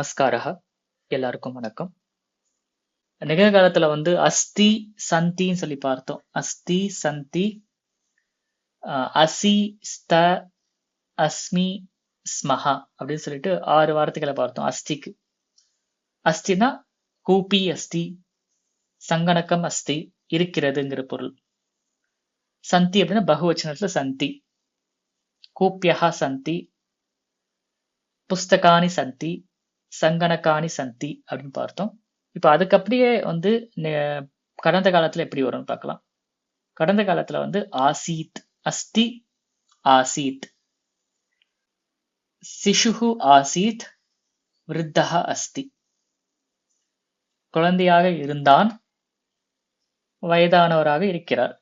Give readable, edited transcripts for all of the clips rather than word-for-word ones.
நமஸ்காரः. எல்லாருக்கும் வணக்கம். நிகழ்காலத்துல அஸ்தி சந்தின்னு சொல்லி பார்த்தோம். அஸ்தி சந்தி, அசி ஸ்த அஸ்மி ஸ்மஹா அப்படின்னு சொல்லிட்டு 6 வார்த்தைகளை பார்த்தோம் அஸ்திக்கு. அஸ்தினா கூப்பி அஸ்தி, சங்கணக்கம் அஸ்தி, இருக்கிறதுங்கிற பொருள். சந்தி அப்படின்னா பகுவச்சனத்துல சந்தி, கூப்பியகா சந்தி, புஸ்தகானி சந்தி, சங்கணக்கானி சந்தி அப்படின்னு பார்த்தோம். இப்ப அதுக்கு அப்படியே கடந்த காலத்துல எப்படி வரும்னு பார்க்கலாம். கடந்த காலத்துல ஆசீத், அஸ்தி ஆசீத், சிசுஹு ஆசீத், விருத்தஹ அஸ்தி. குழந்தையாக இருந்தான், வயதானவராக இருக்கிறார்.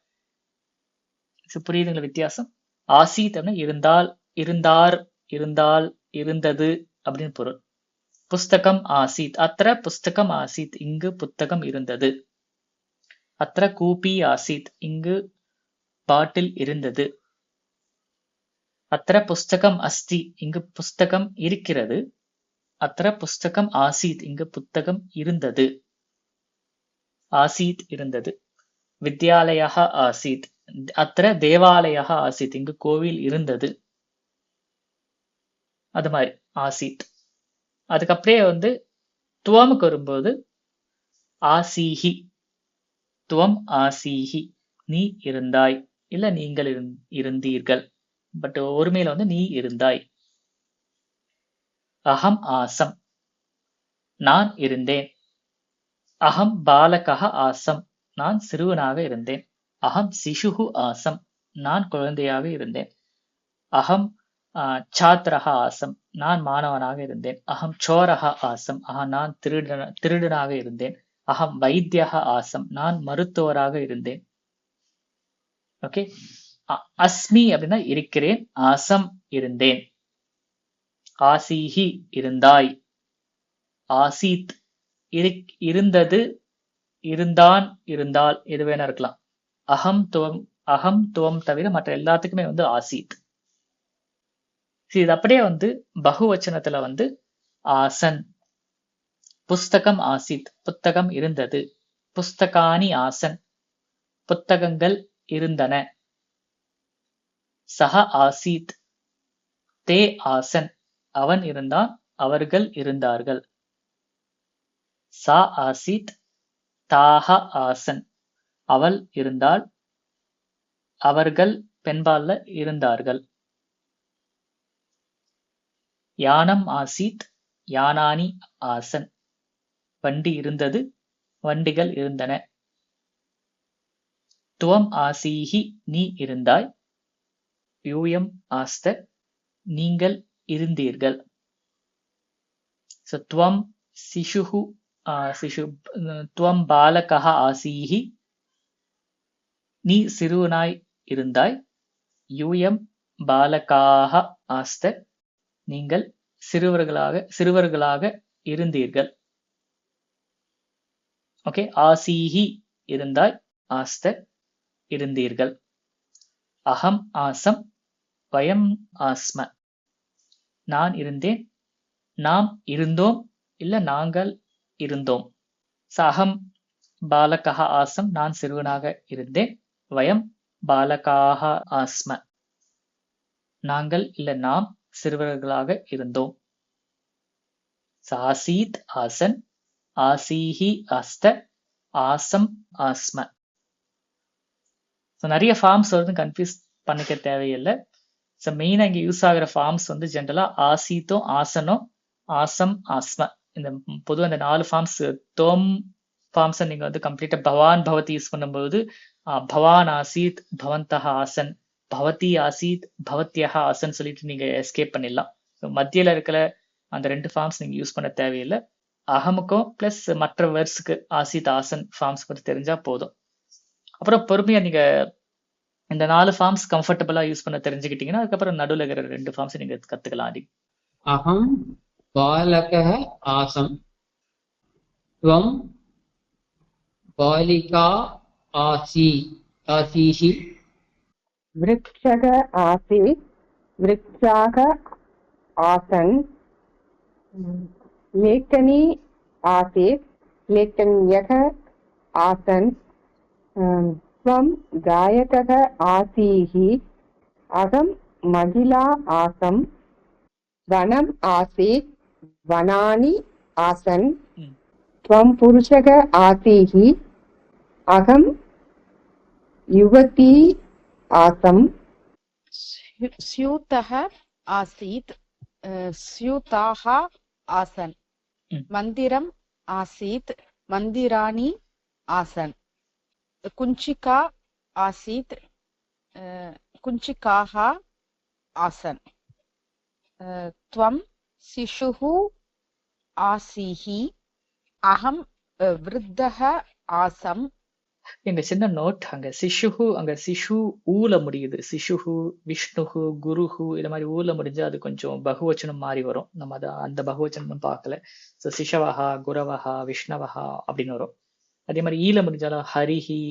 புரியுதுங்களா வித்தியாசம்? ஆசீத் அப்படின்னா இருந்தால், இருந்தார், இருந்தால், இருந்தது அப்படின்னு பொருள். புஸ்தகம் ஆசீத், அத்திர புஸ்தகம் ஆசீத், இங்கு புத்தகம் இருந்தது. அத்திர கூபி ஆசீத், இங்கு பாட்டில் இருந்தது. அத்திர புஸ்தகம் அஸ்தி, இங்கு புஸ்தகம் இருக்கிறது. அத்திர புஸ்தகம் ஆசீத், இங்கு புத்தகம் இருந்தது. ஆசீத் இருந்தது. வித்யாலயः ஆசீத், அத்திர தேவாலயः ஆசீத், இங்கு கோவில் இருந்தது. அது மாதிரி ஆசீத். அதுக்கப்புறே துவமுக்கு வரும்போது ஆசீஹி, துவம் ஆசீஹி, நீ இருந்தாய், இல்ல நீங்கள் இருந்தீர்கள். பட் ஒருமையில நீ இருந்தாய். அகம் ஆசம், நான் இருந்தேன். அகம் பாலகः ஆசம், நான் சிறுவனாக இருந்தேன். அகம் சிசுஹு ஆசம், நான் குழந்தையாக இருந்தேன். அகம் சாத்ரஹ ஆசம், நான் மாணவனாக இருந்தேன். அகம் சோரஹ ஆசம், நான் திருடனாக இருந்தேன். அகம் வைத்தியஹ ஆசம், நான் மருத்துவராக இருந்தேன். ஓகே. அஸ்மி அப்படின்னா இருக்கிறேன், ஆசம் இருந்தேன். ஆசீஹி இருந்தாய், ஆசீத் இருந்தது, இருந்தான், இருந்தால், எது வேணா இருக்கலாம். அகம் துவம் தவிர மற்ற எல்லாத்துக்குமே ஆசீத். இது அப்படியே பகுவச்சனத்துல ஆசன். புஸ்தகம் ஆசீத், புத்தகம் இருந்தது. புஸ்தகானி ஆசன், புத்தகங்கள் இருந்தன. சஹ ஆசீத், தே ஆசன், அவன் இருந்தான், அவர்கள் இருந்தார்கள். சா ஆசீத், தாஹ ஆசன், அவள் இருந்தாள், அவர்கள் பெண்பால்ல இருந்தார்கள். யானம் ஆசீத், யானானி ஆசன், வண்டி இருந்தது, வண்டிகள் இருந்தன. துவம் ஆசீஹி, நீ இருந்தாய். யூயம் ஆஸ்த, நீங்கள் இருந்தீர்கள். துவம் சிசுஹு துவம் பாலகः ஆசீஹி, நீ சிறுவனாய் இருந்தாய். யூயம் பாலகாः ஆஸ்த, நீங்கள் சிறுவர்களாக இருந்தீர்கள். ஓகே. ஆசீஹி இருந்தாய், ஆஸ்த இருந்தீர்கள். அகம் ஆசம், வயம் ஆஸ்ம, நான் இருந்தேன், நாம் இருந்தோம், இல்ல நாங்கள் இருந்தோம். அகம் பாலகः ஆசம், நான் சிறுவனாக இருந்தேன். வயம் பாலகாः ஆஸ்ம, நாங்கள் இல்ல நாம் சிறுவர்களாக இருந்தோம். ஆசீத் ஆசன், ஆசீஹி ஆஸ்த, ஆசம் ஆஸ்ம. நிறைய ஃபார்ம்ஸ் கன்ஃபியூஸ் பண்ணிக்க தேவையில்லை. மெயினா இங்க யூஸ் ஆகிற ஃபார்ம்ஸ் ஜென்ரலா ஆசீத்தும் ஆசனும் ஆசம் ஆஸ்ம. இந்த பொதுவாக இந்த 4 ஃபார்ம்ஸ், தோம் ஃபார்ம்ஸ் நீங்க கம்ப்ளீட்டா பவான் பவதி யூஸ் பண்ணும்போது பவான் ஆசீத், பவந்தஹ ஆசன், பவதி ஆசீத், பவத்யஹ ஆசன் சொல்லிட்டு நீங்க எஸ்கேப் பண்ணிடலாம். மத்தியில இருக்கிற அந்த 2 ஃபார்ம்ஸ் நீங்க யூஸ் பண்ண தேவையில்லை. அகமுக்கும் பிளஸ் மற்ற வேர்ட்ஸுக்கு ஆசீத் ஆசன் ஃபார்ம்ஸ் பத்தி தெரிஞ்சா போதும். அப்புறம் பொறுமையா நீங்க இந்த 4 ஃபார்ம்ஸ் கம்ஃபர்டபுளா யூஸ் பண்ண தெரிஞ்சுக்கிட்டீங்கன்னா அதுக்கப்புறம் நடுவில் இருக்கிற 2 ஃபார்ம்ஸ் நீங்க கத்துக்கலாம். அகம் பாலகः ஆசம், त्वं बालिका आसीहि, वृक्षः आसीत्, वृक्षाः आसन्, लेखनी आसीत् लेखन्यः आसन् त्वं गायकः आसीः अहं महिला आसम् वनम् आसीत् वनानि आसन् ம். त्वं पुरुषः आसीः अहं युवती आसम् स्यूतः आसीत् स्यूताः आसन् ம். मन्दिरम् आसीत् मन्दिराणि आसन् कुञ्चिका आसीत् कुञ्चिकाः आसन् त्वं शिशुः आसीः अहं वृद्धः आसम् இங்க சின்ன நோட், அங்க சிஷுஹு, அங்க சிஷு ஊல முடியுது. சிஷுஹு, விஷ்ணுஹு, குருஹு, இது மாதிரி ஊல முடிஞ்சா அது கொஞ்சம் பகுவச்சனம் மாறி வரும். நம்ம அந்த பகுவச்சனம் பார்க்கல. ஸோ சிஷவஹா, குரவஹா, விஷ்ணவஹா அப்படின்னு வரும். அதே மாதிரி ஈல முடிஞ்சாலும் ஹரிஹி,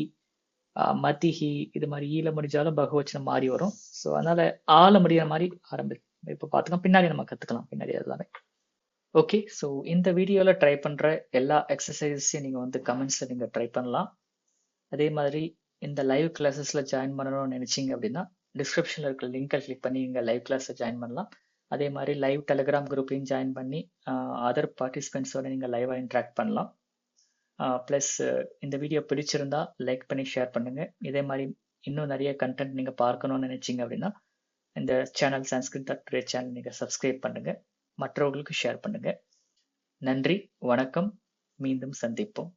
மதிஹி, இது மாதிரி ஈல முடிஞ்சாலும் பகுவச்சனம் மாறி வரும். ஸோ அதனால ஆல முடிகிற மாதிரி இப்போ பார்த்துக்கலாம். பின்னாடி நம்ம கத்துக்கலாம் பின்னாடி எல்லாமே. ஓகே, ஸோ இந்த வீடியோல ட்ரை பண்ற எல்லா எக்ஸசைஸையும் நீங்க வந்து கமெண்ட்ஸ்ல நீங்க ட்ரை பண்ணலாம். அதே மாதிரி இந்த லைவ் கிளாஸஸ்ல ஜாயின் பண்ணணும்னு நினைச்சீங்க அப்படின்னா டிஸ்கிரிப்ஷன்ல இருக்க லிங்கை கிளிக் பண்ணி இங்க லைவ் கிளாஸ்ல ஜாயின் பண்ணலாம். அதே மாதிரி லைவ் டெலிகிராம் குரூப்லையும் ஜாயின் பண்ணி அதர் பார்ட்டிசிபென்ட்ஸோட நீங்க லைவா இன்ட்ராக்ட் பண்ணலாம். ப்ளஸ் இந்த வீடியோ பிடிச்சிருந்தா லைக் பண்ணி ஷேர் பண்ணுங்க. இதே மாதிரி இன்னும் நிறைய கண்டென்ட் நீங்க பார்க்கணும்னு நினைச்சீங்க அப்படின்னா இந்த சேனல் sanskrit.today சேனல் நீங்க சப்ஸ்கிரைப் பண்ணுங்க, மற்றவர்களுக்கு ஷேர் பண்ணுங்க. நன்றி, வணக்கம், மீண்டும் சந்திப்போம்.